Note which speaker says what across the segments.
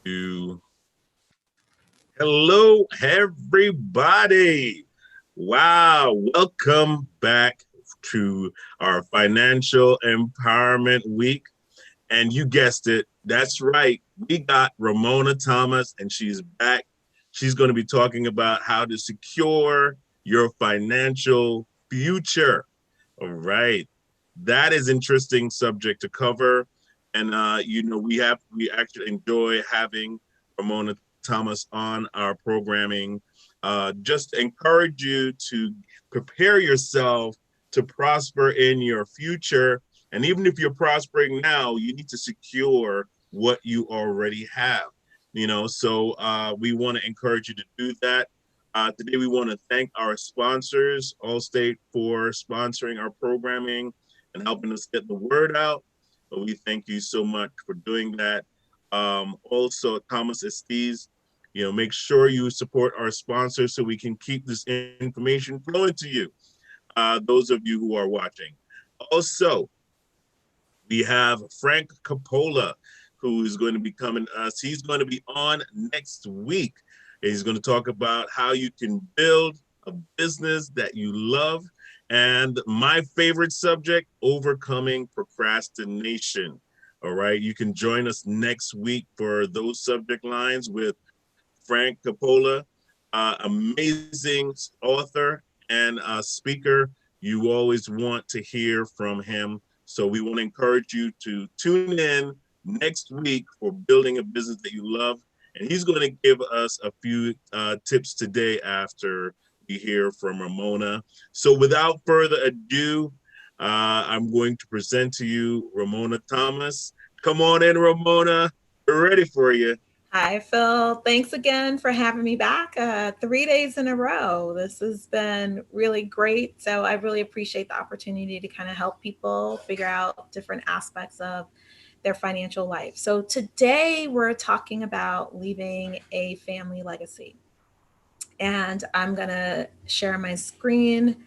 Speaker 1: to hello, everybody. Wow, welcome back to our Financial Empowerment Week. And you guessed it, that's right. We got Ramona Thomas, and she's back. She's going to be talking about how to secure your financial future. All right. That is interesting subject to cover. And we actually enjoy having Ramona Thomas on our programming. Just encourage you to prepare yourself to prosper in your future. And even if you're prospering now, you need to secure what you already have. So we want to encourage you to do that. Today, we want to thank our sponsors, Allstate, for sponsoring our programming and helping us get the word out. But we thank you so much for doing that. Also, Thomas Estes, make sure you support our sponsors so we can keep this information flowing to you, those of you who are watching. Also, we have Frank Capola, who is going to be coming to us. He's going to be on next week. He's going to talk about how you can build a business that you love. And my favorite subject, overcoming procrastination. All right. You can join us next week for those subject lines with Frank Capola, amazing author and speaker. You always want to hear from him. So we want to encourage you to tune in next week for building a business that you love. And he's going to give us a few tips today after we hear from Ramona. So without further ado, I'm going to present to you Ramona Thomas. Come on in, Ramona. We're ready for you.
Speaker 2: Hi, Phil. Thanks again for having me back 3 days in a row. This has been really great. So, I really appreciate the opportunity to kind of help people figure out different aspects of their financial life. So, today we're talking about leaving a family legacy. And I'm going to share my screen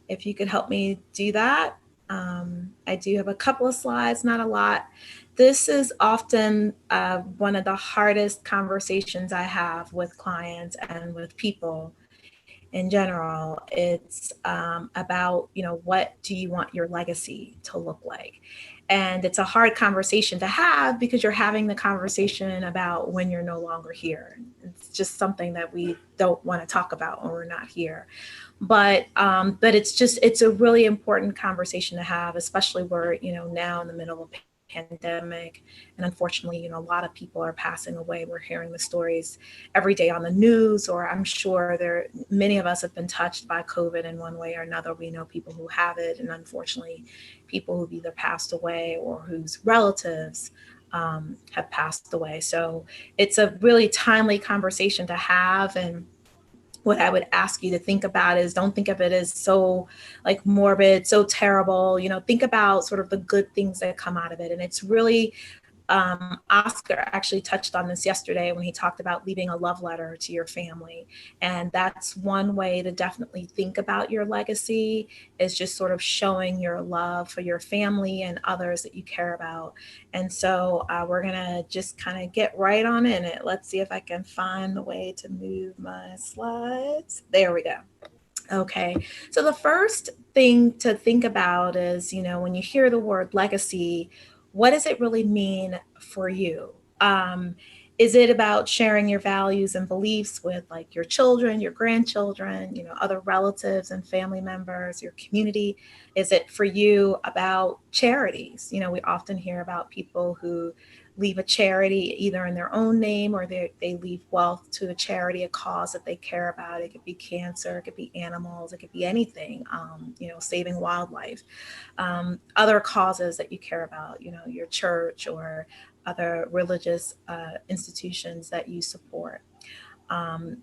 Speaker 2: if you could help me do that. I do have a couple of slides, not a lot. This is often one of the hardest conversations I have with clients and with people in general. It's about, what do you want your legacy to look like? And it's a hard conversation to have because you're having the conversation about when you're no longer here. It's just something that we don't want to talk about when we're not here, but it's a really important conversation to have, especially where now in the middle of a pandemic, and unfortunately a lot of people are passing away. We're hearing the stories every day on the news, or I'm sure there many of us have been touched by COVID in one way or another. We know people who have it, and unfortunately people who've either passed away or whose relatives have passed away. So it's a really timely conversation to have. And what I would ask you to think about is, don't think of it as so like morbid, so terrible. Think about sort of the good things that come out of it. And it's really, Oscar actually touched on this yesterday when he talked about leaving a love letter to your family. And that's one way to definitely think about your legacy, is just sort of showing your love for your family and others that you care about. And so we're going to just kind of get right on in it. Let's see if I can find the way to move my slides. There we go. Okay. So the first thing to think about is, when you hear the word legacy, what does it really mean for you? Um, is it about sharing your values and beliefs with like your children, your grandchildren, other relatives and family members, your community? Is it for you about charities? We often hear about people who leave a charity either in their own name, or they leave wealth to a charity, a cause that they care about. It could be cancer, it could be animals, it could be anything, saving wildlife, other causes that you care about, your church or other religious institutions that you support,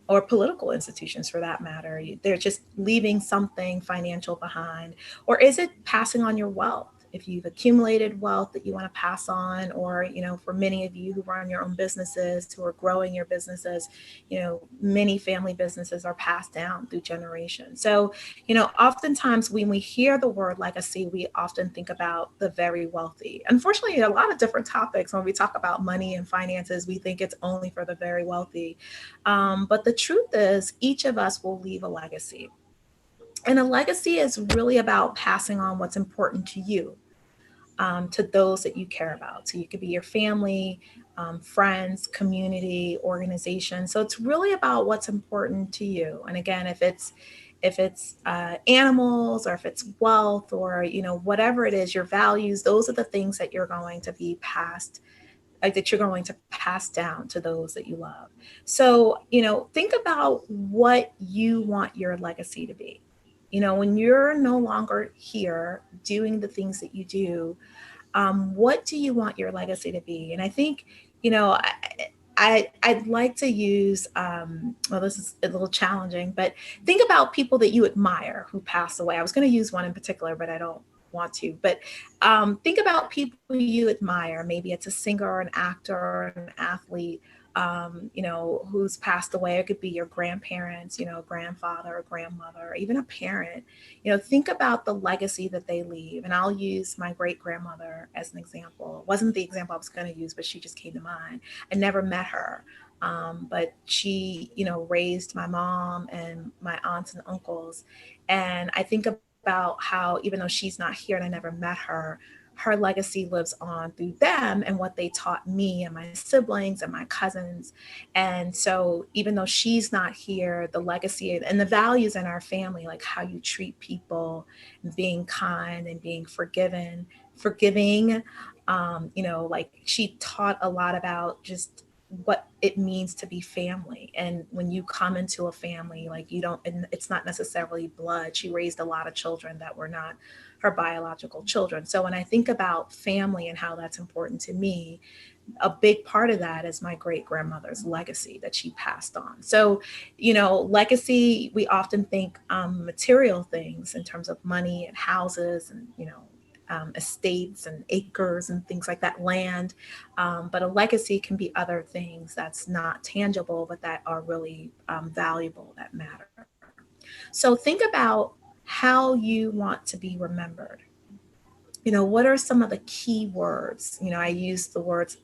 Speaker 2: or political institutions for that matter. They're just leaving something financial behind. Or is it passing on your wealth? if you've accumulated wealth that you want to pass on, or, for many of you who run your own businesses, who are growing your businesses, many family businesses are passed down through generations. So, oftentimes when we hear the word legacy, we often think about the very wealthy. Unfortunately, a lot of different topics, when we talk about money and finances, we think it's only for the very wealthy. But the truth is, each of us will leave a legacy. And a legacy is really about passing on what's important to you, to those that you care about. So you could be your family, friends, community, organization. So it's really about what's important to you. And again, if it's animals, or if it's wealth, or whatever it is, your values, those are the things that you're going to be passed, like that you're going to pass down to those that you love. So think about what you want your legacy to be. When you're no longer here doing the things that you do, what do you want your legacy to be? And I think, I'd like to use, well, this is a little challenging, but think about people that you admire who passed away. I was going to use one in particular, but I don't want to. But think about people you admire. Maybe it's a singer, or an actor, or an athlete, who's passed away. It could be your grandparents, grandfather or grandmother, or even a parent. Think about the legacy that they leave. And I'll use my great grandmother as an example. It wasn't the example I was going to use, but she just came to mind. I never met her. But she, raised my mom and my aunts and uncles. And I think about how, even though she's not here and I never met her, her legacy lives on through them and what they taught me and my siblings and my cousins. And so even though she's not here, the legacy and the values in our family, like how you treat people, and being kind and being forgiving, like she taught a lot about just what it means to be family. And when you come into a family, like it's not necessarily blood. She raised a lot of children that were not her biological children. So when I think about family and how that's important to me, a big part of that is my great grandmother's legacy that she passed on. So, legacy, we often think material things in terms of money and houses and, estates and acres and things like that, land. But a legacy can be other things that's not tangible, but that are really valuable, that matter. So think about how you want to be remembered. What are some of the key words? I use the words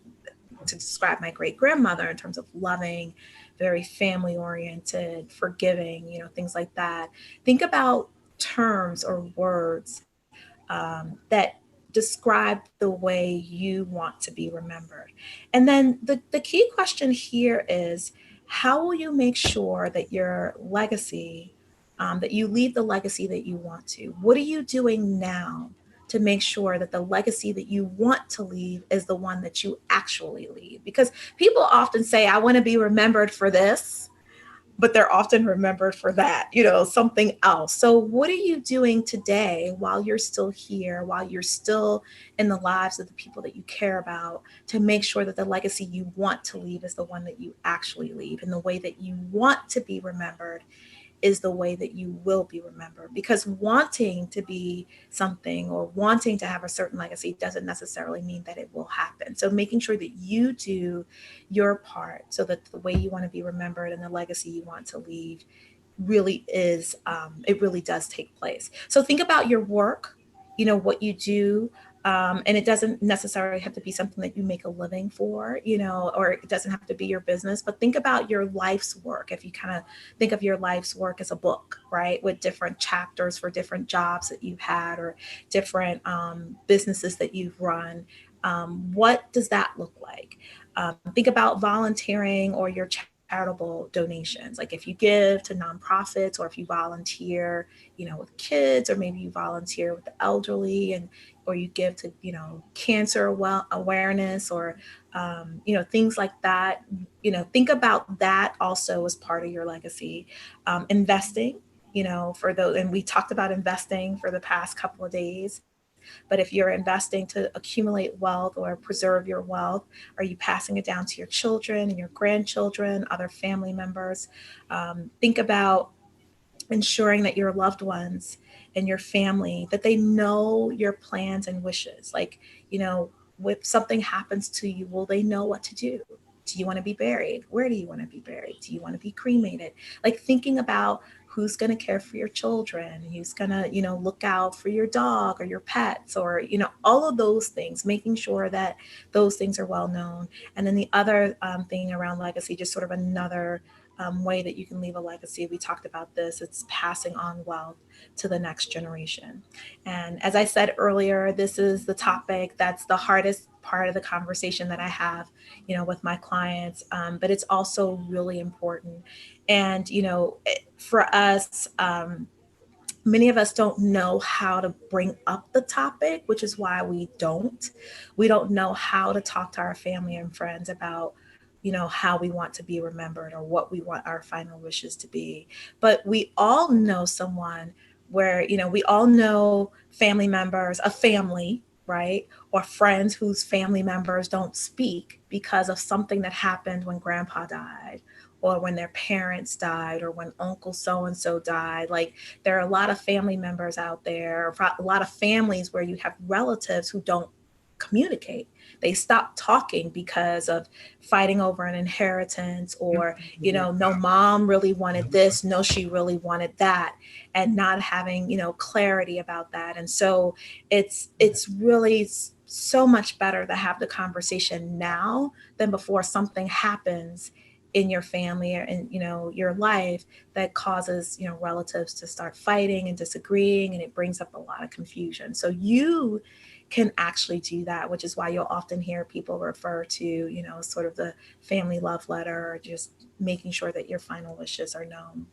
Speaker 2: to describe my great grandmother in terms of loving, very family oriented, forgiving, things like that. Think about terms or words that describe the way you want to be remembered. And then the key question here is, how will you make sure that your legacy, that you leave the legacy that you want to? What are you doing now to make sure that the legacy that you want to leave is the one that you actually leave? Because people often say, I want to be remembered for this, but they're often remembered for that, something else. So what are you doing today while you're still here, while you're still in the lives of the people that you care about, to make sure that the legacy you want to leave is the one that you actually leave, and the way that you want to be remembered is the way that you will be remembered? Because wanting to be something or wanting to have a certain legacy doesn't necessarily mean that it will happen. So making sure that you do your part so that the way you want to be remembered and the legacy you want to leave really is, it really does take place. So think about your work, what you do. And it doesn't necessarily have to be something that you make a living for, or it doesn't have to be your business, but think about your life's work. If you kind of think of your life's work as a book, right, with different chapters for different jobs that you've had, or different businesses that you've run, what does that look like? Think about volunteering or your charitable donations. Like if you give to nonprofits, or if you volunteer, with kids, or maybe you volunteer with the elderly, or you give to, cancer awareness, or, things like that. Think about that also as part of your legacy. Investing, for those, and we talked about investing for the past couple of days. But if you're investing to accumulate wealth or preserve your wealth, are you passing it down to your children and your grandchildren, other family members? Think about ensuring that your loved ones and your family, that they know your plans and wishes. Like, you know, if something happens to you, will they know what to do? Do you want to be buried? Where do you want to be buried? Do you want to be cremated? Like thinking about who's going to care for your children, who's going to, you know, look out for your dog or your pets, or, you know, all of those things, making sure that those things are well known. And then the other thing around legacy, just sort of another way that you can leave a legacy. We talked about this. It's passing on wealth to the next generation. And as I said earlier, this is the topic that's the hardest part of the conversation that I have, you know, with my clients. But it's also really important. And, you know, for us, many of us don't know how to bring up the topic, which is why we don't. We don't know how to talk to our family and friends about, you know, how we want to be remembered or what we want our final wishes to be. But we all know someone where, you know, we all know family members, a family, right? Or friends whose family members don't speak because of something that happened when grandpa died, or when their parents died, or when uncle so and so died. Like, there are a lot of family members out there, a lot of families where you have relatives who don't communicate. They stop talking because of fighting over an inheritance, or, you know, no, mom really wanted this, no, she really wanted that, and not having, you know, clarity about that. And so it's really so much better to have the conversation now than before something happens in your family or in, you know, your life, that causes, you know, relatives to start fighting and disagreeing, and it brings up a lot of confusion. So you can actually do that, which is why you'll often hear people refer to, you know, sort of the family love letter, or just making sure that your final wishes are known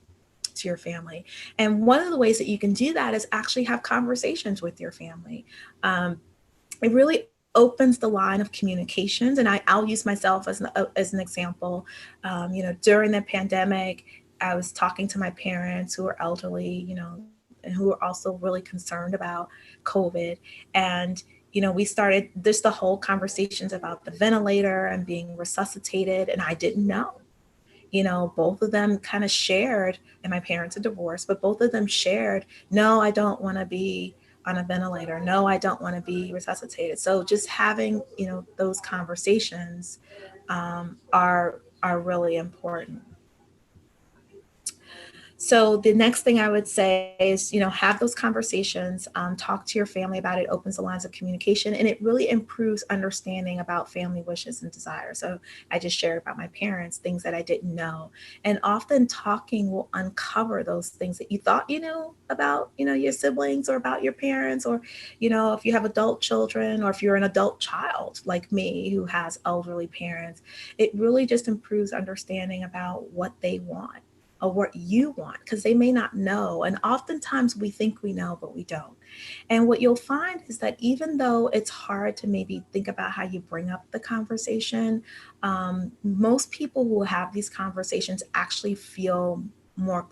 Speaker 2: to your family. And one of the ways that you can do that is actually have conversations with your family. It really opens the line of communications. And I'll use myself as an example. You know, during the pandemic, I was talking to my parents who are elderly, you know, and who are also really concerned about COVID. And, you know, we started this, the whole conversations about the ventilator and being resuscitated. And I didn't know. You know, both of them kind of shared, and my parents are divorced, but both of them shared, no, I don't want to be on a ventilator. No, I don't want to be resuscitated. So just having, you know, those conversations are really important. So the next thing I would say is, you know, have those conversations, talk to your family about it, opens the lines of communication, and it really improves understanding about family wishes and desires. So I just shared about my parents, things that I didn't know. And often talking will uncover those things that you thought you knew about, you know, your siblings or about your parents, or, you know, if you have adult children, or if you're an adult child like me who has elderly parents, it really just improves understanding about what they want or what you want, because they may not know. And oftentimes we think we know, but we don't. And what you'll find is that even though it's hard to maybe think about how you bring up the conversation, most people who have these conversations actually feel more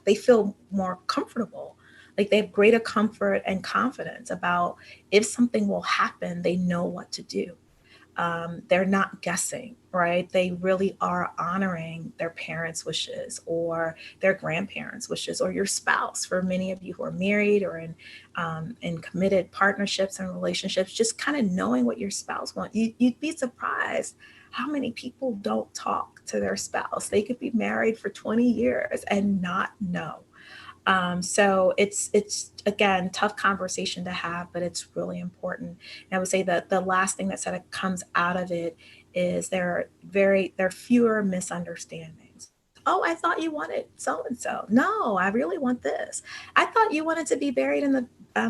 Speaker 2: comfortable. Like they have greater comfort and confidence about if something will happen, they know what to do. They're not guessing, right? They really are honoring their parents' wishes or their grandparents' wishes, or your spouse. For many of you who are married or in committed partnerships and relationships, just kind of knowing what your spouse wants. You'd be surprised how many people don't talk to their spouse. They could be married for 20 years and not know. So it's again tough conversation to have, but it's really important. And I would say that the last thing that sort of comes out of it is there are fewer misunderstandings. Oh, I thought you wanted so and so. No, I really want this. I thought you wanted to be buried in the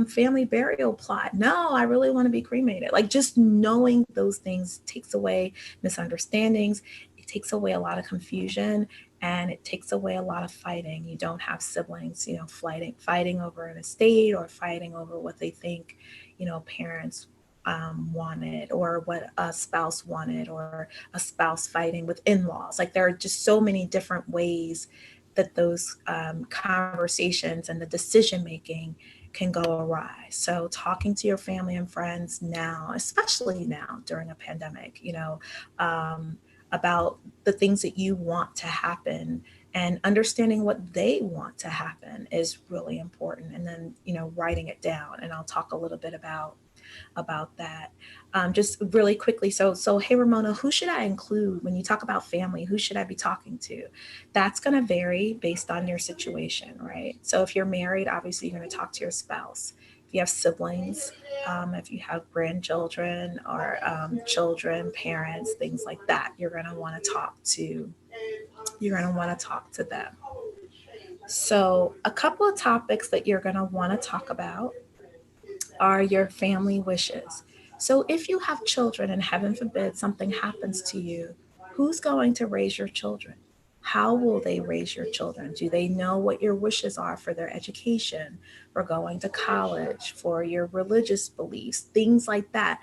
Speaker 2: family burial plot. No, I really want to be cremated. Like, just knowing those things takes away misunderstandings. It takes away a lot of confusion, and it takes away a lot of fighting. You don't have siblings, you know, fighting over an estate, or fighting over what they think, you know, parents wanted, or what a spouse wanted, or a spouse fighting with in-laws. Like, there are just so many different ways that those conversations and the decision making can go awry. So talking to your family and friends now, especially now during a pandemic, you know, about the things that you want to happen, And understanding what they want to happen is really important. And then, writing it down. And I'll talk a little bit about that. Just really quickly. So hey Ramona, who should I include when you talk about family? Who should I be talking to? That's going to vary based on your situation, right? So if you're married, obviously you're going to talk to your spouse. If you have siblings, if you have grandchildren or children, parents, things like that, you're going to want to talk to. You're going to want to talk to them. So a couple of topics that you're going to want to talk about are your family wishes. So if you have children and heaven forbid something happens to you, who's going to raise your children? How will they raise your children? Do they know what your wishes are for their education, for going to college, for your religious beliefs, things like that?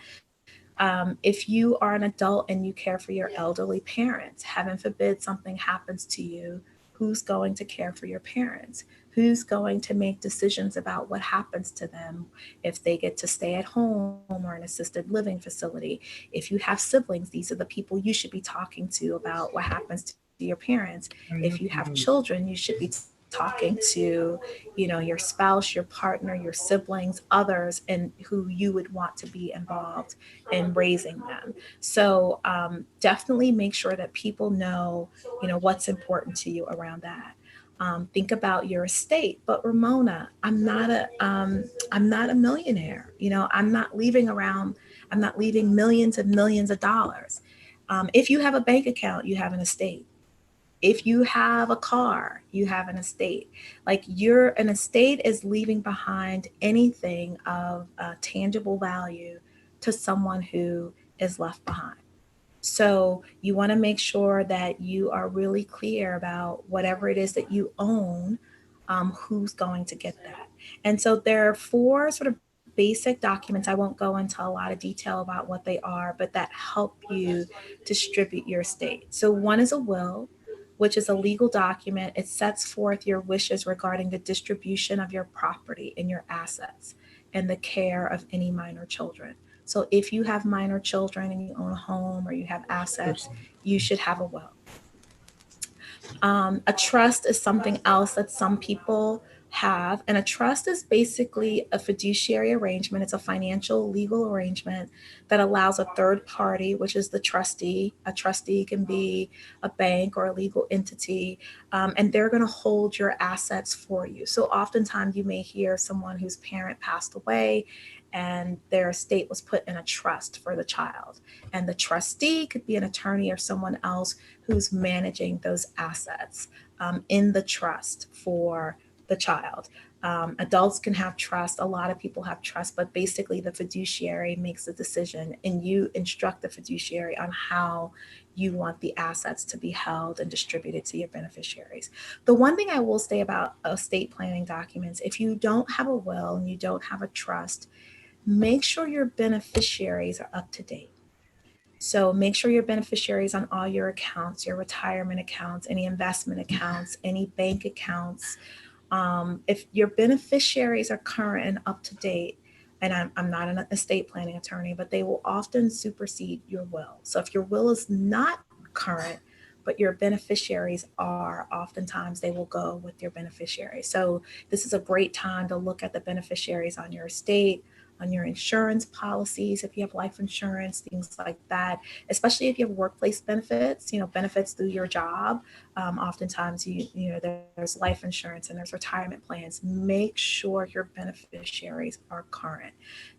Speaker 2: If you are an adult and you care for your elderly parents, heaven forbid something happens to you, who's going to care for your parents? Who's going to make decisions about what happens to them if they get to stay at home or an assisted living facility? If you have siblings, these are the people you should be talking to about what happens to your parents. If you have children, you should be talking to, your spouse, your partner, your siblings, others, and who you would want to be involved in raising them. So definitely make sure that people know, what's important to you around that. Think about your estate. But Ramona, I'm not a millionaire. I'm not leaving around. I'm not leaving millions and millions of dollars. If you have a bank account, you have an estate. If you have a car, you have an estate. Like an estate is leaving behind anything of tangible value to someone who is left behind. So you want to make sure that you are really clear about whatever it is that you own, who's going to get that. And so there are four sort of basic documents. I won't go into a lot of detail about what they are, but that help you distribute your estate. So one is a will, which is a legal document. It sets forth your wishes regarding the distribution of your property and your assets and the care of any minor children. So if you have minor children and you own a home or you have assets, you should have a will. A trust is something else that some people have. And a trust is basically a fiduciary arrangement. It's a financial legal arrangement that allows a third party, which is the trustee. A trustee can be a bank or a legal entity, and they're going to hold your assets for you. So oftentimes you may hear someone whose parent passed away and their estate was put in a trust for the child. And the trustee could be an attorney or someone else who's managing those assets in the trust for the child. Adults can have trust. A lot of people have trust, but basically the fiduciary makes the decision and you instruct the fiduciary on how you want the assets to be held and distributed to your beneficiaries. The one thing I will say about estate planning documents, if you don't have a will and you don't have a trust, make sure your beneficiaries are up to date. So make sure your beneficiaries on all your accounts, your retirement accounts, any investment accounts, any bank accounts. If your beneficiaries are current and up to date, and I'm not an estate planning attorney, but they will often supersede your will. So if your will is not current, but your beneficiaries are, oftentimes they will go with your beneficiaries. So this is a great time to look at the beneficiaries on your estate, on your insurance policies, if you have life insurance, things like that, especially if you have workplace benefits, benefits through your job. Oftentimes, there's life insurance and there's retirement plans. Make sure your beneficiaries are current.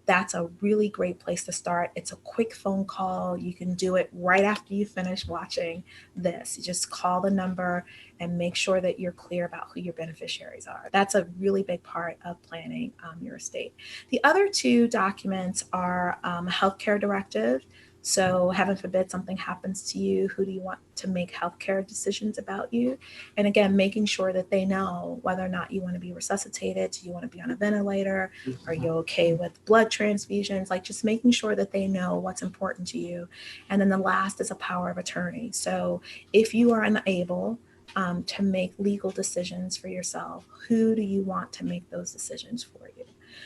Speaker 2: That's a really great place to start. It's a quick phone call. You can do it right after you finish watching this. You just call the number and make sure that you're clear about who your beneficiaries are. That's a really big part of planning your estate. The other two documents are a healthcare directive. So heaven forbid something happens to you, who do you want to make healthcare decisions about you? And again, making sure that they know whether or not you want to be resuscitated, do you want to be on a ventilator, are you okay with blood transfusions, like just making sure that they know what's important to you. And then the last is a power of attorney. So if you are unable to make legal decisions for yourself, who do you want to make those decisions for you?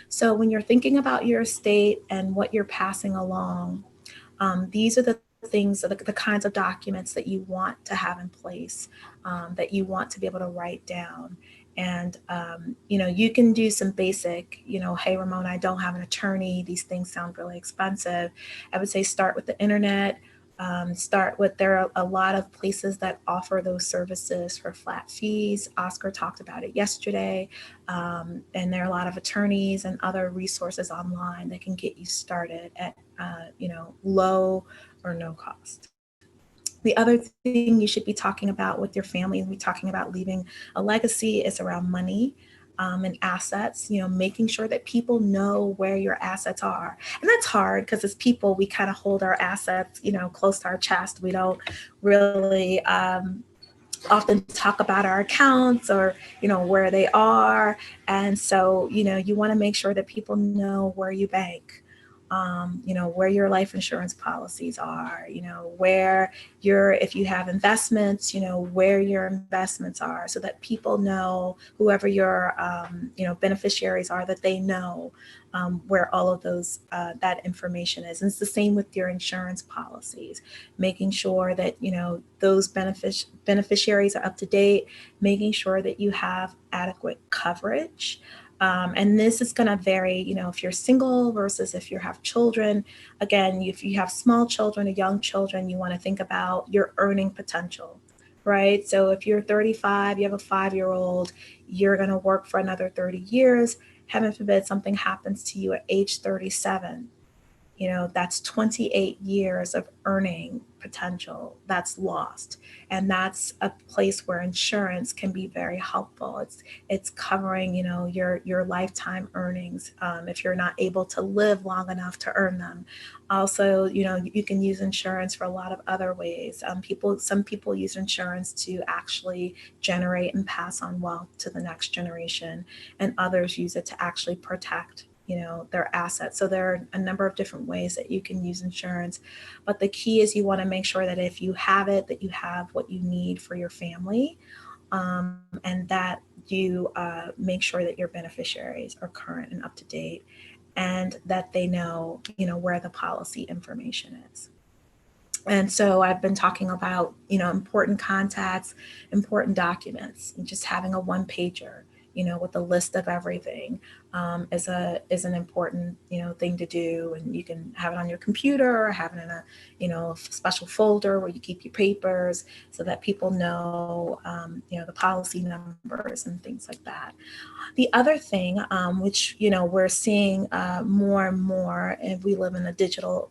Speaker 2: So when you're thinking about your estate and what you're passing along, these are the things, the kinds of documents that you want to have in place, that you want to be able to write down. And, you can do some basic, hey, Ramona, I don't have an attorney. These things sound really expensive. I would say start with the internet. Start with, there are a lot of places that offer those services for flat fees. Oscar talked about it yesterday. And there are a lot of attorneys and other resources online that can get you started at, low or no cost. The other thing you should be talking about with your family, and we're talking about leaving a legacy, is around money. And assets, making sure that people know where your assets are. And that's hard because as people, we kind of hold our assets, close to our chest. We don't really often talk about our accounts or, where they are. And so, you want to make sure that people know where you bank. Where your life insurance policies are, where if you have investments, where your investments are, so that people know, whoever your, beneficiaries are, that they know where all of those, that information is. And it's the same with your insurance policies, making sure that, those beneficiaries are up to date, making sure that you have adequate coverage. And this is going to vary, if you're single versus if you have children. Again, if you have small children or young children, you want to think about your earning potential, right? So if you're 35, you have a 5-year-old, you're going to work for another 30 years. Heaven forbid something happens to you at age 37. That's 28 years of earning potential that's lost. And that's a place where insurance can be very helpful. It's covering, your lifetime earnings, if you're not able to live long enough to earn them. Also, you can use insurance for a lot of other ways. Some people use insurance to actually generate and pass on wealth to the next generation, and others use it to actually protect their assets. So there are a number of different ways that you can use insurance, but the key is you want to make sure that if you have it, that you have what you need for your family, and that you make sure that your beneficiaries are current and up to date, and that they know, where the policy information is. And so I've been talking about, important contacts, important documents, and just having a one pager, with a list of everything, is an important, thing to do. And you can have it on your computer or have it in a, special folder where you keep your papers, so that people know, the policy numbers and things like that. The other thing, which, we're seeing more and more, and we live in a digital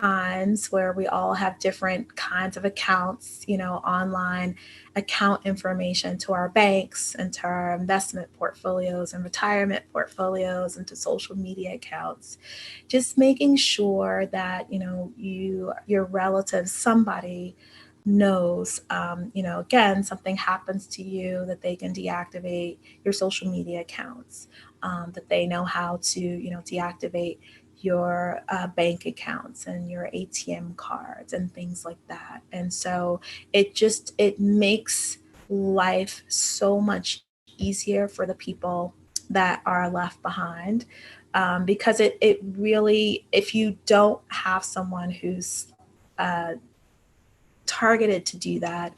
Speaker 2: times where we all have different kinds of accounts, online account information to our banks and to our investment portfolios and retirement portfolios and to social media accounts. Just making sure that, your relatives, somebody knows, again, something happens to you, that they can deactivate your social media accounts, that they know how to, deactivate your bank accounts and your ATM cards and things like that. And so it makes life so much easier for the people that are left behind, because it really, if you don't have someone who's uh, targeted to do that,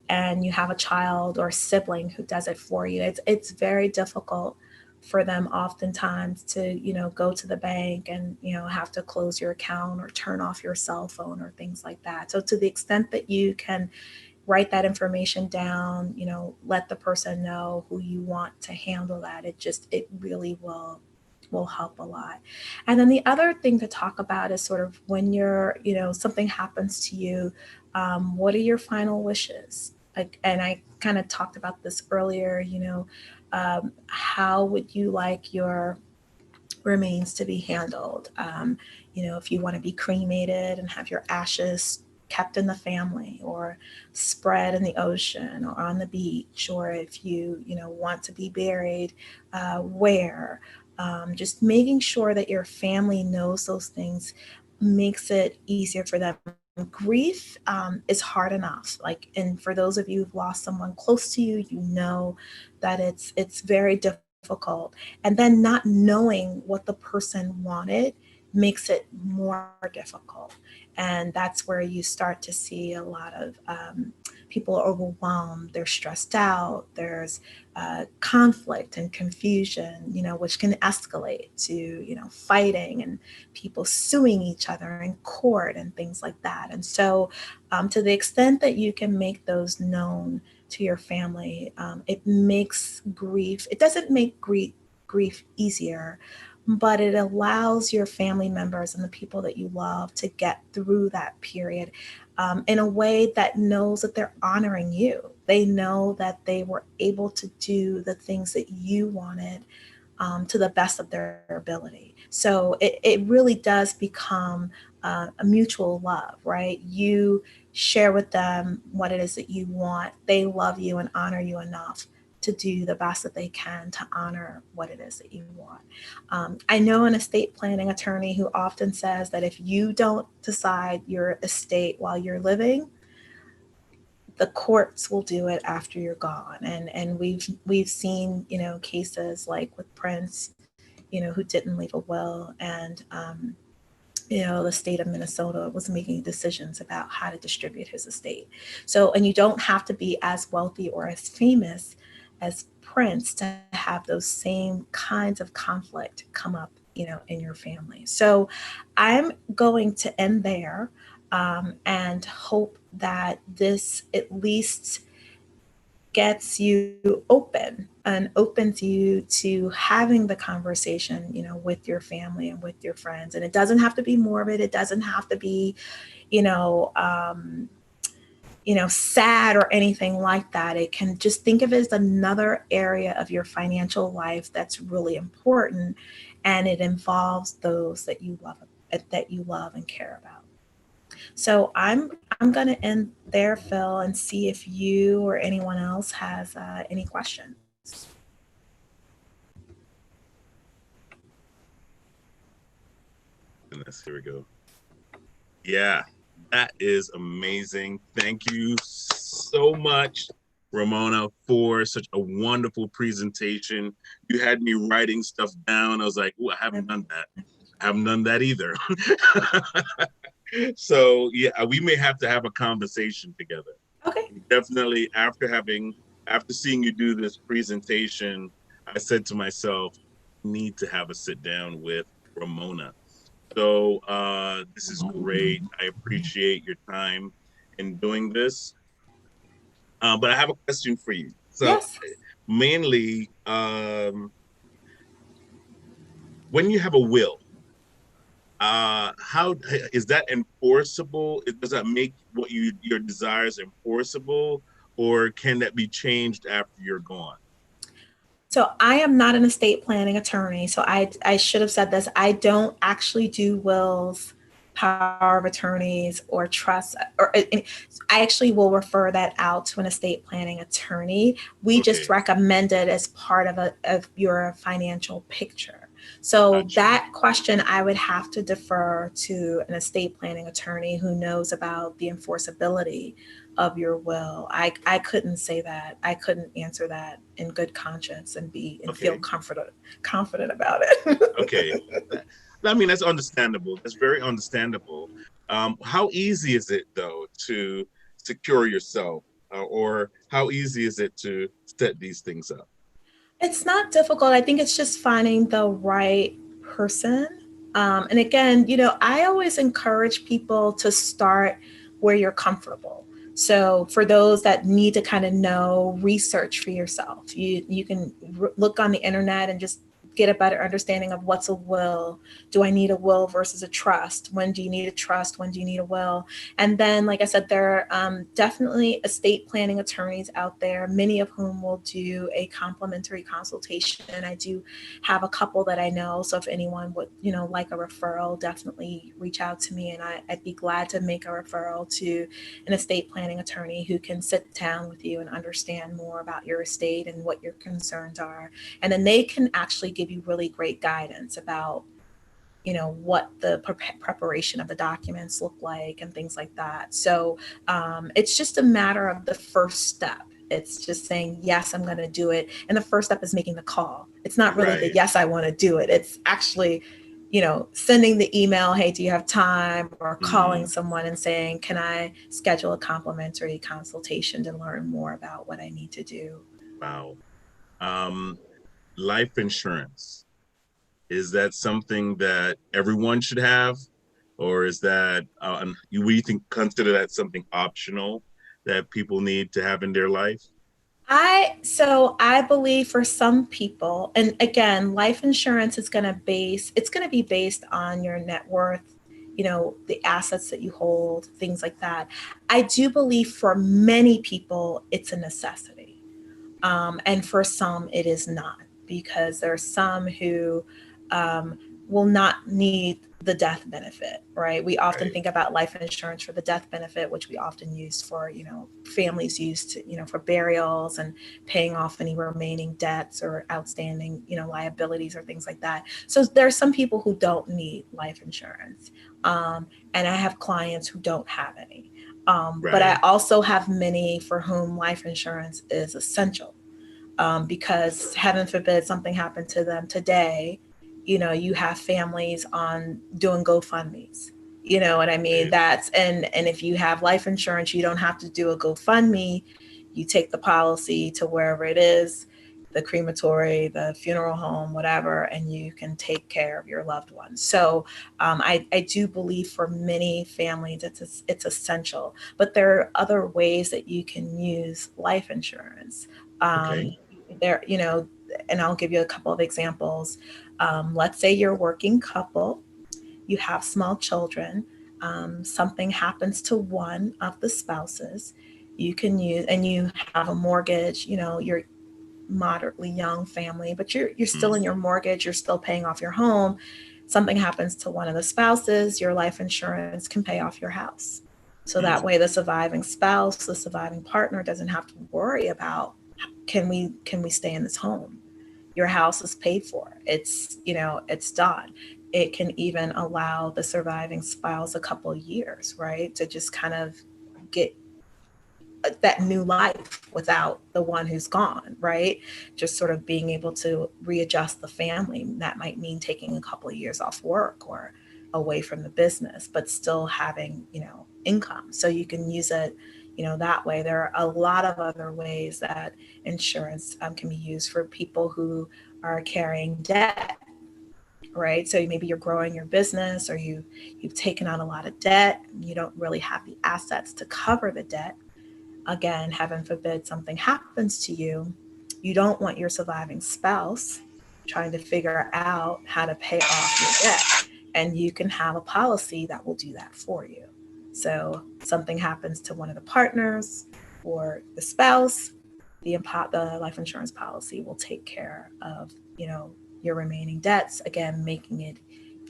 Speaker 2: and you have a child or sibling who does it for you, it's very difficult for them oftentimes to, go to the bank and, have to close your account or turn off your cell phone or things like that. So to the extent that you can write that information down, let the person know who you want to handle that, it really will help a lot. And then the other thing to talk about is sort of when you're, something happens to you, what are your final wishes? Like, and I kind of talked about this earlier, how would you like your remains to be handled? If you want to be cremated and have your ashes kept in the family or spread in the ocean or on the beach, or if you, want to be buried, where, just making sure that your family knows those things makes it easier for them. Grief is hard enough. Like, and for those of you who've lost someone close to you, that it's very difficult. And then not knowing what the person wanted makes it more difficult. And that's where you start to see a lot of people are overwhelmed, they're stressed out, there's conflict and confusion, which can escalate to, fighting and people suing each other in court and things like that. And so, to the extent that you can make those known to your family, it makes grief, it doesn't make grief easier, but it allows your family members and the people that you love to get through that period in a way that knows that they're honoring you. They know that they were able to do the things that you wanted to the best of their ability. So it really does become a mutual love, right? You share with them what it is that you want. They love you and honor you enough to do the best that they can to honor what it is that you want. I know an estate planning attorney who often says that if you don't decide your estate while you're living, the courts will do it after you're gone. And we've seen, cases like with Prince, who didn't leave a will, and the state of Minnesota was making decisions about how to distribute his estate. So, and you don't have to be as wealthy or as famous as Prince to have those same kinds of conflict come up, in your family. So I'm going to end there and hope that this at least gets you open and opens you to having the conversation, with your family and with your friends. And it doesn't have to be morbid. It doesn't have to be, sad or anything like that. It can just think of it as another area of your financial life that's really important. And it involves those that you love and care about. So I'm going to end there, Phil, and see if you or anyone else has any questions.
Speaker 1: Goodness, here we go. Yeah, that is amazing. Thank you so much, Ramona, for such a wonderful presentation. You had me writing stuff down. I was like, oh, I haven't done that. I haven't done that either. So yeah, we may have to have a conversation together.
Speaker 2: Okay.
Speaker 1: Definitely after seeing you do this presentation, I said to myself, need to have a sit down with Ramona. So this is great. I appreciate your time in doing this. But I have a question for you. So
Speaker 2: yes.
Speaker 1: Mainly, when you have a will, how is that enforceable? Does that make your desires enforceable, or can that be changed after you're gone?
Speaker 2: So I am not an estate planning attorney. So I should have said this. I don't actually do wills, power of attorneys, or trusts. Or I actually will refer that out to an estate planning attorney. We just recommend it as part of your financial picture. So gotcha. That question I would have to defer to an estate planning attorney who knows about the enforceability of your will. I couldn't say that. I couldn't answer that in good conscience and feel confident about it.
Speaker 1: Okay. I mean, that's understandable. That's very understandable. How easy is it, though, to secure yourself, or how easy is it to set these things up?
Speaker 2: It's not difficult. I think it's just finding the right person. And again, I always encourage people to start where you're comfortable. So for those that need to kind of know, research for yourself. You can look on the internet and just get a better understanding of what's a will. Do I need a will versus a trust? When do you need a trust? When do you need a will? And then, like I said, there are definitely estate planning attorneys out there, many of whom will do a complimentary consultation. And I do have a couple that I know. So if anyone would, like a referral, definitely reach out to me, and I'd be glad to make a referral to an estate planning attorney who can sit down with you and understand more about your estate and what your concerns are. And then they can actually give you really great guidance about, what the preparation of the documents look like and things like that. So it's just a matter of the first step. It's just saying, yes, I'm going to do it. And the first step is making the call. It's not really the yes, I want to do it. It's actually, sending the email, hey, do you have time? Or calling
Speaker 1: Mm,
Speaker 2: someone and saying, can I schedule a complimentary consultation to learn more about what I need to do?
Speaker 1: wow. Um, Life insurance. Is that something that everyone should have? Or is that, we think, consider that something optional that people need to have in their life?
Speaker 2: I believe for some people, and again, life insurance is it's going to be based on your net worth, the assets that you hold, things like that. I do believe for many people it's a necessity. And for some it is not, because there are some who um, will not need the death benefit, right? We often
Speaker 1: Right.
Speaker 2: think about life insurance for the death benefit, which we often use for, families use to, for burials and paying off any remaining debts or outstanding, liabilities or things like that. So there are some people who don't need life insurance. And I have clients who don't have any. But I
Speaker 1: Right.
Speaker 2: also have many for whom life insurance is essential, because heaven forbid something happened to them today. You have families on doing GoFundMe's. You know what I mean?
Speaker 1: Right.
Speaker 2: And if you have life insurance, you don't have to do a GoFundMe. You take the policy to wherever it is, the crematory, the funeral home, whatever, and you can take care of your loved ones. So I do believe for many families it's essential, but there are other ways that you can use life insurance. Um,
Speaker 1: Okay.
Speaker 2: there, and I'll give you a couple of examples. Let's say you're a working couple, you have small children, something happens to one of the spouses, you can use, and you have a mortgage, you're moderately young family, but you're still in
Speaker 1: Mm,
Speaker 2: your mortgage, you're still paying off your home. Something happens to one of the spouses, your life insurance can pay off your house. So that
Speaker 1: mm,
Speaker 2: way the surviving spouse, the surviving partner doesn't have to worry about, can we stay in this home? Your house is paid for. It's done. It can even allow the surviving spouse a couple of years, right? To just kind of get that new life without the one who's gone, right? Just sort of being able to readjust the family. That might mean taking a couple of years off work or away from the business, but still having, income. So you can use it, that way. There are a lot of other ways that insurance can be used for people who are carrying debt, right? So maybe you're growing your business, or you've taken on a lot of debt, and you don't really have the assets to cover the debt. Again, heaven forbid something happens to you, you don't want your surviving spouse trying to figure out how to pay off your debt. And you can have a policy that will do that for you. So something happens to one of the partners or the spouse, the life insurance policy will take care of, your remaining debts, again, making it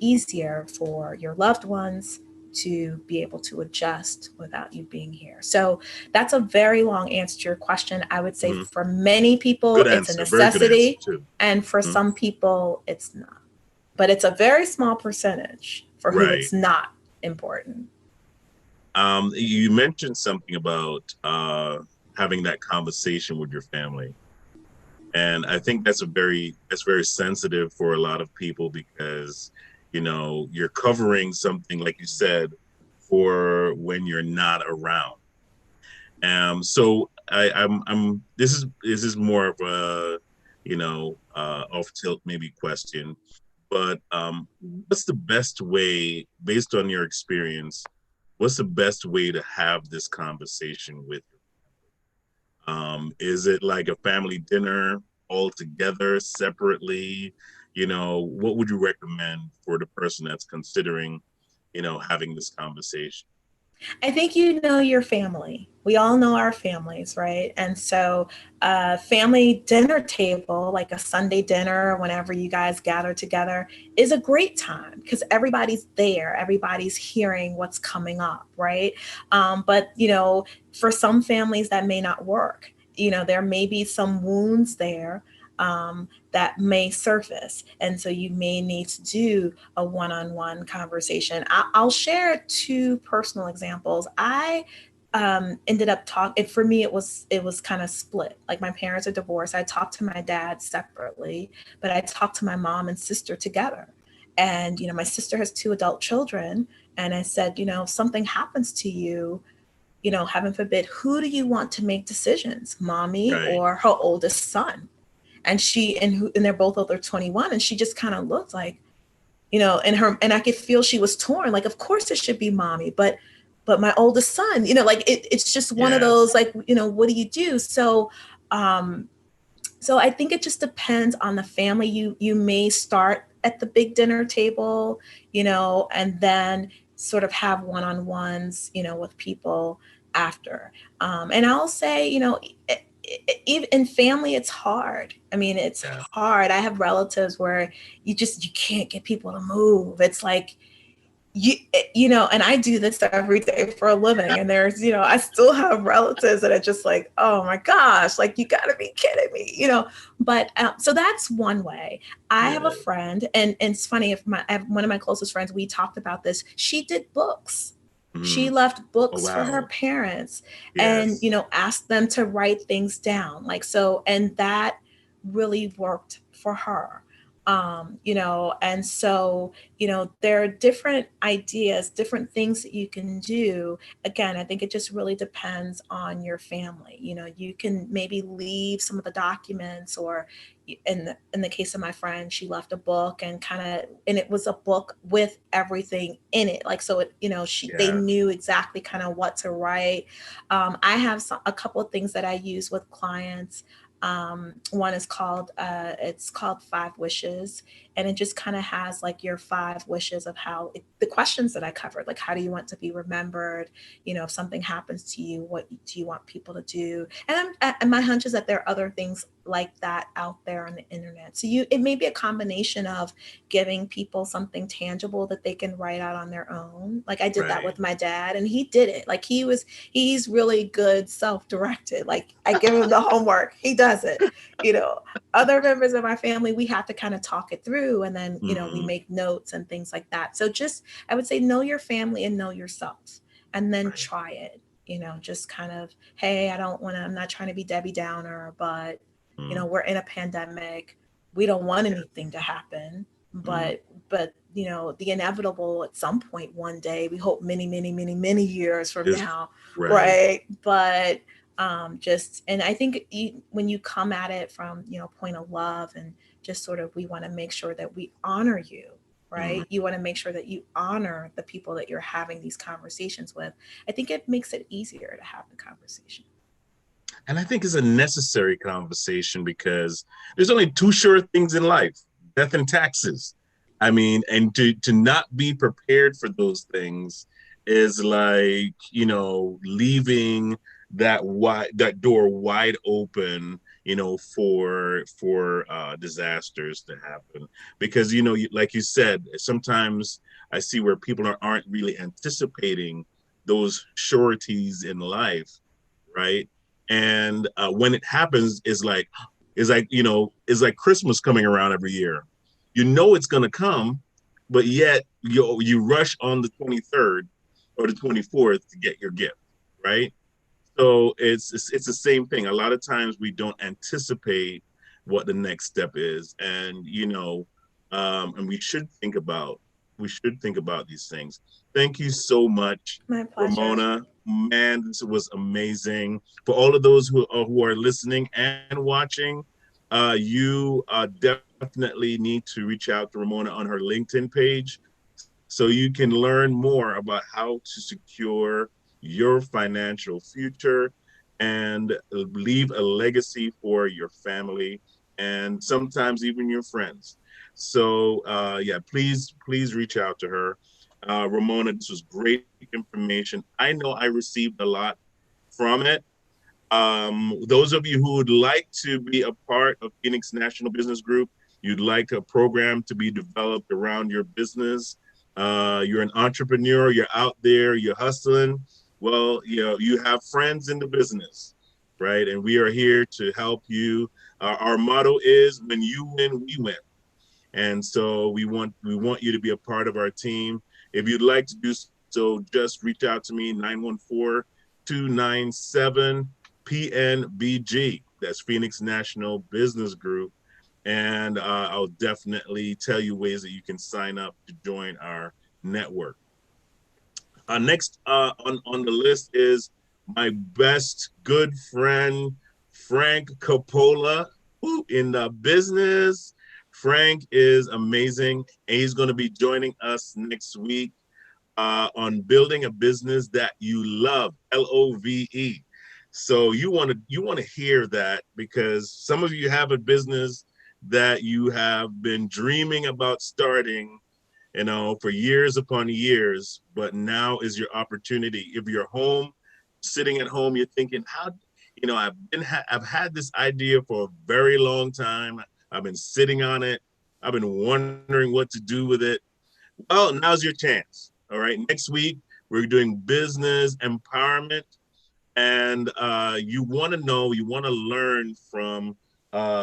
Speaker 2: easier for your loved ones to be able to adjust without you being here. So that's a very long answer to your question. I would say
Speaker 1: mm.
Speaker 2: for many people,
Speaker 1: Good
Speaker 2: it's a
Speaker 1: answer. Very good answer,
Speaker 2: necessity,
Speaker 1: too.
Speaker 2: and for
Speaker 1: Mm,
Speaker 2: some people, it's not. But it's a very small percentage for who
Speaker 1: right.
Speaker 2: it's not important.
Speaker 1: You mentioned something about having that conversation with your family. And I think that's very sensitive for a lot of people because, you're covering something, like you said, for when you're not around. So this is more of a, off tilt maybe question, but what's the best way, based on your experience, what's the best way to have this conversation with you? Is it like a family dinner all together, separately? What would you recommend for the person that's considering, having this conversation?
Speaker 2: I think you know your family. We all know our families, right? And so, family dinner table, like a Sunday dinner, whenever you guys gather together, is a great time because everybody's there. Everybody's hearing what's coming up, right? But, for some families, that may not work. There may be some wounds there. That may surface. And so you may need to do a one-on-one conversation. I'll share two personal examples. I ended up talking. For me, it was kind of split. Like my parents are divorced. I talked to my dad separately, but I talked to my mom and sister together. And, my sister has 2 adult children. And I said, if something happens to you, heaven forbid, who do you want to make decisions, mommy
Speaker 1: Right.
Speaker 2: or her oldest son? And they're both over 21. And she just kind of looked like, and I could feel she was torn. Like, of course it should be mommy, but my oldest son, like it's just one of those,
Speaker 1: Yes.
Speaker 2: like, what do you do? Um, so I think it just depends on the family. You may start at the big dinner table, and then sort of have one-on-ones, with people after. And I'll say, even in family, it's hard. I mean, it's
Speaker 1: Yeah.
Speaker 2: hard. I have relatives where you can't get people to move. It's like you and I do this every day for a living, and there's I still have relatives that are just like, oh my gosh, like, you got to be kidding me, but so that's one way. I have a
Speaker 1: Yeah.
Speaker 2: friend, and it's funny, if I have one of my closest friends, we talked about this. She did books. She
Speaker 1: Mhm.
Speaker 2: left
Speaker 1: Oh,
Speaker 2: books for her
Speaker 1: wow.
Speaker 2: parents, and
Speaker 1: Yes.
Speaker 2: asked them to write things down, like, so, and that really worked for her. And so, there are different ideas, different things that you can do. Again, I think it just really depends on your family. You can maybe leave some of the documents, or in the case of my friend, she left a book, and it was a book with everything in it. Like, so they
Speaker 1: Yeah.
Speaker 2: knew exactly kind of what to write. I have a couple of things that I use with clients. One is called it's called 5 Wishes, and it just kind of has like your 5 wishes of the questions that I covered, like, how do you want to be remembered? If something happens to you, what do you want people to do? And my hunch is that there are other things like that out there on the internet. So it may be a combination of giving people something tangible that they can write out on their own. Like, I did that
Speaker 1: Right.
Speaker 2: with my dad, and he did it. Like, he's really good self-directed. Like, I give him the homework, he does it. you know Other members of my family, we have to kind of talk it through, and then we
Speaker 1: Mhm.
Speaker 2: make notes and things like that. So just, I would say, know your family and know yourself, and then
Speaker 1: Right.
Speaker 2: try it. Just kind of, hey, I'm not trying to be Debbie Downer, but
Speaker 1: Mhm.
Speaker 2: we're in a pandemic, we don't want
Speaker 1: Yeah.
Speaker 2: anything to happen,
Speaker 1: Mhm.
Speaker 2: but the inevitable at some point one day, we hope many, many, many, many years from
Speaker 1: Is
Speaker 2: now,
Speaker 1: right.
Speaker 2: right? But just, and I think when you come at it from a point of love, and just sort of, we want to make sure that we honor you,
Speaker 1: Mhm.
Speaker 2: right? You want to make sure that you honor the people that you're having these conversations with. I think it makes it easier to have the conversation.
Speaker 1: And I think it's a necessary conversation because there's only two sure things in life: death and taxes. I mean, and to not be prepared for those things is like, leaving that door wide open, for disasters to happen. Because, like you said, sometimes I see where people aren't really anticipating those sureties in life, right? And when it happens, it's like Christmas coming around every year. It's going to come, but yet you rush on the 23rd or the 24th to get your gift, right? So it's the same thing. A lot of times we don't anticipate what the next step is, and we should think about these things. Thank you so much,
Speaker 2: My pleasure.
Speaker 1: Ramona. Man, this was amazing. For all of those who are listening and watching, you definitely need to reach out to Ramona on her LinkedIn page so you can learn more about how to secure your financial future and leave a legacy for your family and sometimes even your friends. So yeah, please reach out to her. Ramona, this was great information. I know I received a lot from it. Those of you who would like to be a part of Phoenix National Business Group, you'd like a program to be developed around your business. You're an entrepreneur, you're out there, you're hustling. Well, you have friends in the business, right? And we are here to help you. Our motto is, when you win, we win. And so we want you to be a part of our team. If you'd like to do so, just reach out to me, 914-297 PNBG. That's Phoenix National Business Group. And I'll definitely tell you ways that you can sign up to join our network. Next on the list is my best good friend, Frank Coppola, who in the business. Frank is amazing, and he's going to be joining us next week on building a business that you love, LOVE. So you want to hear that, because some of you have a business that you have been dreaming about starting, for years upon years, but now is your opportunity. If you're home, sitting at home, you're thinking, I've had this idea for a very long time. I've been sitting on it. I've been wondering what to do with it. Well, now's your chance. All right. Next week, we're doing business empowerment. And you want to learn from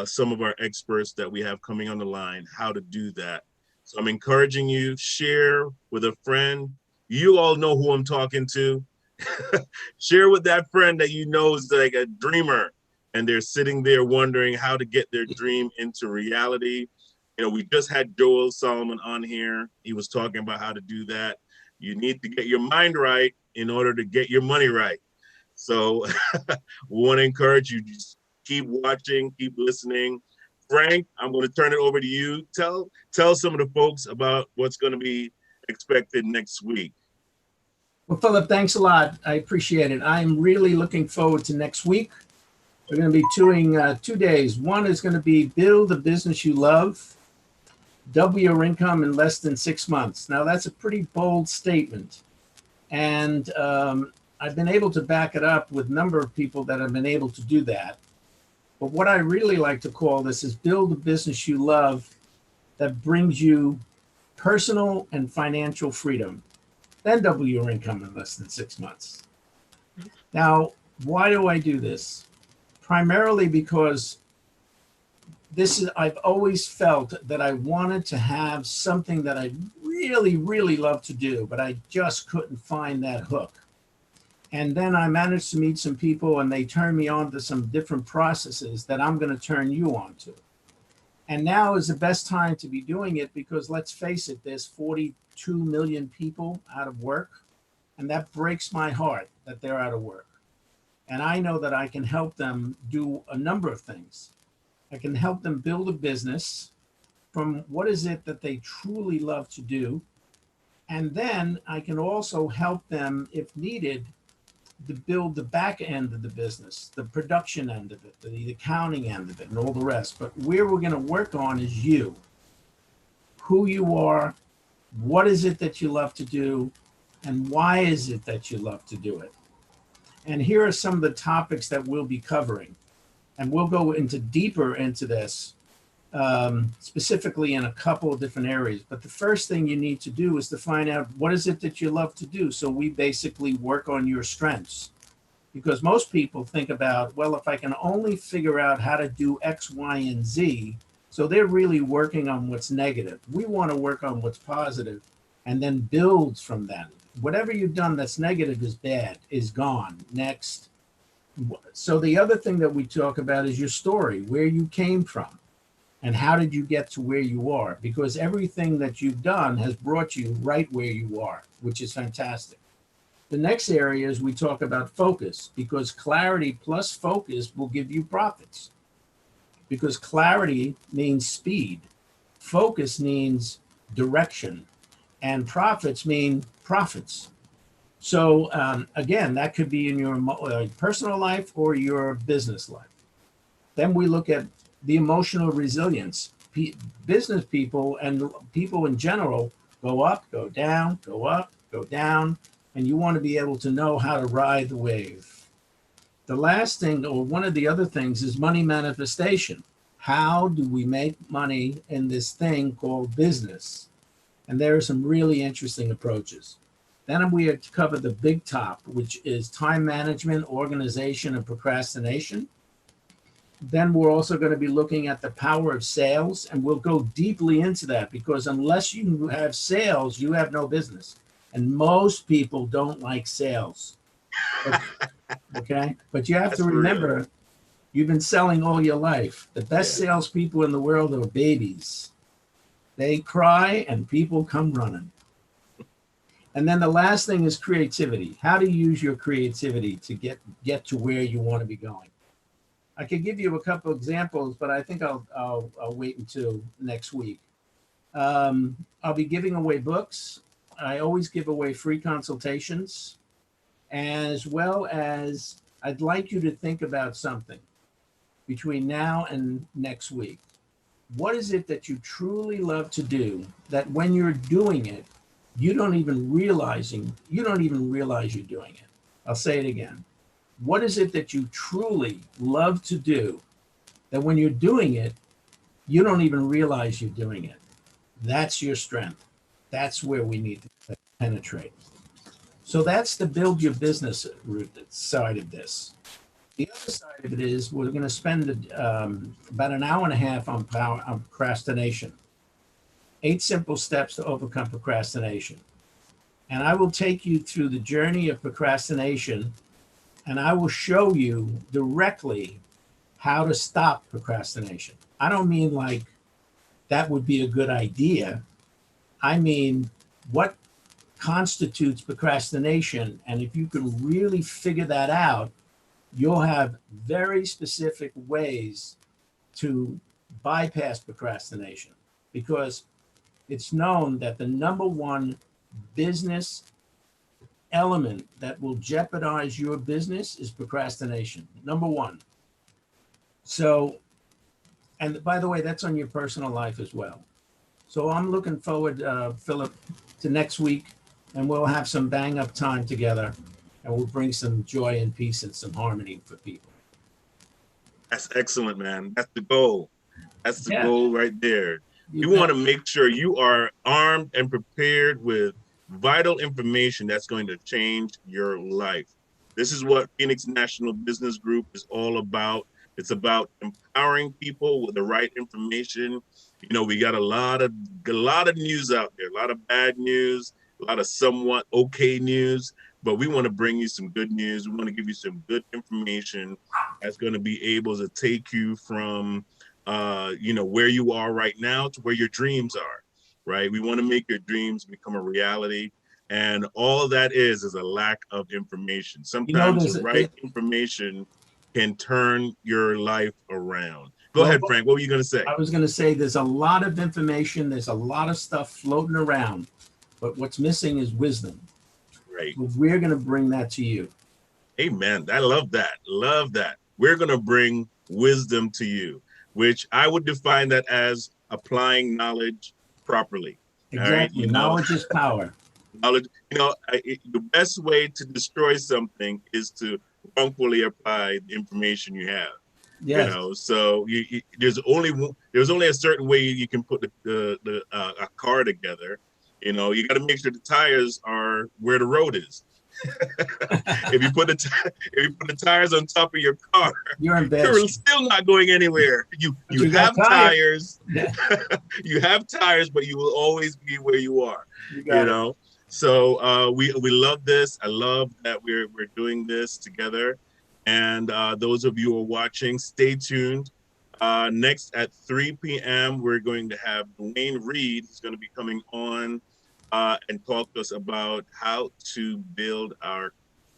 Speaker 1: some of our experts that we have coming on the line, how to do that. So I'm encouraging you, share with a friend. You all know who I'm talking to. Share with that friend that you know is like a dreamer, and they're sitting there wondering how to get their dream into reality. We just had Joel Solomon on here. He was talking about how to do that. You need to get your mind right in order to get your money right. So we want to encourage you, just keep watching, keep listening. Frank, I'm going to turn it over to you. Tell some of the folks about what's going to be expected next week.
Speaker 3: Well, Philip, thanks a lot. I appreciate it. I'm really looking forward to next week. We're going to be doing 2 days. One is going to be build a business you love, double your income in less than 6 months. Now, that's a pretty bold statement. And I've been able to back it up with a number of people that have been able to do that. But what I really like to call this is build a business you love that brings you personal and financial freedom. Then double your income in less than 6 months. Now, why do I do this? Primarily because I've always felt that I wanted to have something that I really, really love to do, but I just couldn't find that hook. And then I managed to meet some people, and they turned me on to some different processes that I'm going to turn you on to. And now is the best time to be doing it, because let's face it, there's 42 million people out of work. And that breaks my heart that they're out of work. And I know that I can help them do a number of things. I can help them build a business from what is it that they truly love to do. And then I can also help them, if needed, to build the back end of the business, the production end of it, the accounting end of it, and all the rest. But where we're going to work on is you, who you are, what is it that you love to do, and why is it that you love to do it. And here are some of the topics that we'll be covering. And we'll go deeper into this, specifically in a couple of different areas. But the first thing you need to do is to find out what is it that you love to do. So we basically work on your strengths, because most people think about, well, if I can only figure out how to do X, Y, and Z. So they're really working on what's negative. We want to work on what's positive and then build from that. Whatever you've done that's negative is bad, is gone. Next. So the other thing that we talk about is your story, where you came from. And how did you get to where you are? Because everything that you've done has brought you right where you are, which is fantastic. The next area is we talk about focus, because clarity plus focus will give you profits. Because clarity means speed, focus means direction, and profits mean profits. So again, that could be in your personal life or your business life. Then we look at the emotional resilience. Business people and people in general go up, go down, go up, go down, and you want to be able to know how to ride the wave. The last thing, or one of the other things, is money manifestation. How do we make money in this thing called business? And there are some really interesting approaches. Then we have to cover the big top, which is time management, organization, and procrastination. Then we're also going to be looking at the power of sales, and we'll go deeply into that, because unless you have sales, you have no business. And most people don't like sales. Okay? But you have to remember You've been selling all your life. The best
Speaker 1: Yeah.
Speaker 3: salespeople in the world are babies. They cry and people come running. And then the last thing is creativity. How to use your creativity to get to where you want to be going. I could give you a couple examples, but I think I'll wait until next week. I'll be giving away books. I always give away free consultations, as well as I'd like you to think about something between now and next week. What is it that you truly love to do that when you're doing it, you don't even realize you're doing it? I'll say it again. What is it that you truly love to do that when you're doing it, you don't even realize you're doing it? That's your strength. That's where we need to penetrate. So that's the build your business side of this. The other side of it is we're going to spend about an hour and a half on procrastination. 8 simple steps to overcome procrastination. And I will take you through the journey of procrastination, and I will show you directly how to stop procrastination. I don't mean like that would be a good idea. I mean, what constitutes procrastination? And if you can really figure that out, you'll have very specific ways to bypass procrastination, because it's known that the number one business element that will jeopardize your business is procrastination. Number one. So, and by the way, that's on your personal life as well. So I'm looking forward, Philip, to next week, and we'll have some bang up time together, and we'll bring some joy and peace and some harmony for people.
Speaker 1: That's excellent, man. That's the goal. That's the
Speaker 3: Yeah.
Speaker 1: goal right there. You
Speaker 3: bet.
Speaker 1: want to make sure you are armed and prepared with vital information that's going to change your life. This is what Phoenix National Business Group is all about. It's about empowering people with the right information. You know, we got a lot of news out there, a lot of bad news, a lot of somewhat okay news, but we want to bring you some good news. We want to give you some good information that's going to be able to take you from where you are right now to where your dreams are, right? We want to make your dreams become a reality. And all that is a lack of information. Sometimes the right information can turn your life around. Go ahead, Frank. What were you going to say?
Speaker 3: I was going to say there's a lot of information. There's a lot of stuff floating around, but what's missing is wisdom.
Speaker 1: Right.
Speaker 3: So we're going to bring that to you.
Speaker 1: Amen. I love that. Love that. We're going to bring wisdom to you, which I would define that as applying knowledge properly.
Speaker 3: Exactly.
Speaker 1: Right?
Speaker 3: Knowledge is power.
Speaker 1: Knowledge, the best way to destroy something is to wrongfully apply the information you have.
Speaker 3: Yes.
Speaker 1: So there's only a certain way you can put a car together. You got to make sure the tires are where the road is. If you put the tires on top of your car, you're still not going anywhere. You have tires. Yeah. You have tires, but you will always be where you are. So we love this. I love that we're doing this together. And those of you who are watching, stay tuned. Next at 3 p.m., we're going to have Dwayne Reed. He's going to be coming on and talk to us about how to build our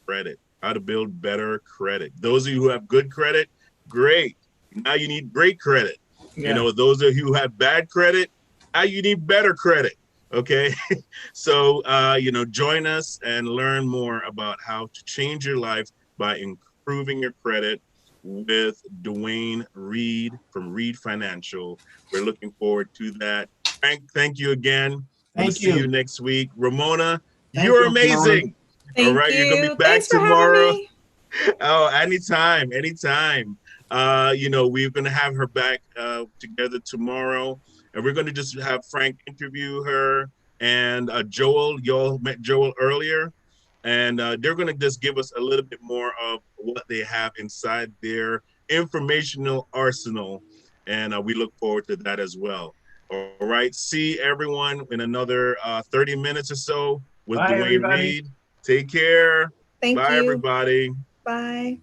Speaker 1: credit, how to build better credit. Those of you who have good credit, great. Now you need great credit. Yeah. Those of you who have bad credit, now you need better credit. Okay. So, join us and learn more about how to change your life by improving your credit with Dwayne Reed from Reed Financial. We're looking forward to that. Frank, thank you again. We'll see you next week. Ramona, you're amazing. All right. You're going to be back tomorrow. Oh, anytime. We're going to have her back together tomorrow. And we're going to just have Frank interview her and Joel. Y'all met Joel earlier. And they're going to just give us a little bit more of what they have inside their informational arsenal. And we look forward to that as well. All right. See everyone in another 30 minutes or so with Dwayne Reed. Take care.
Speaker 2: Thank you.
Speaker 1: Bye, everybody.
Speaker 2: Bye.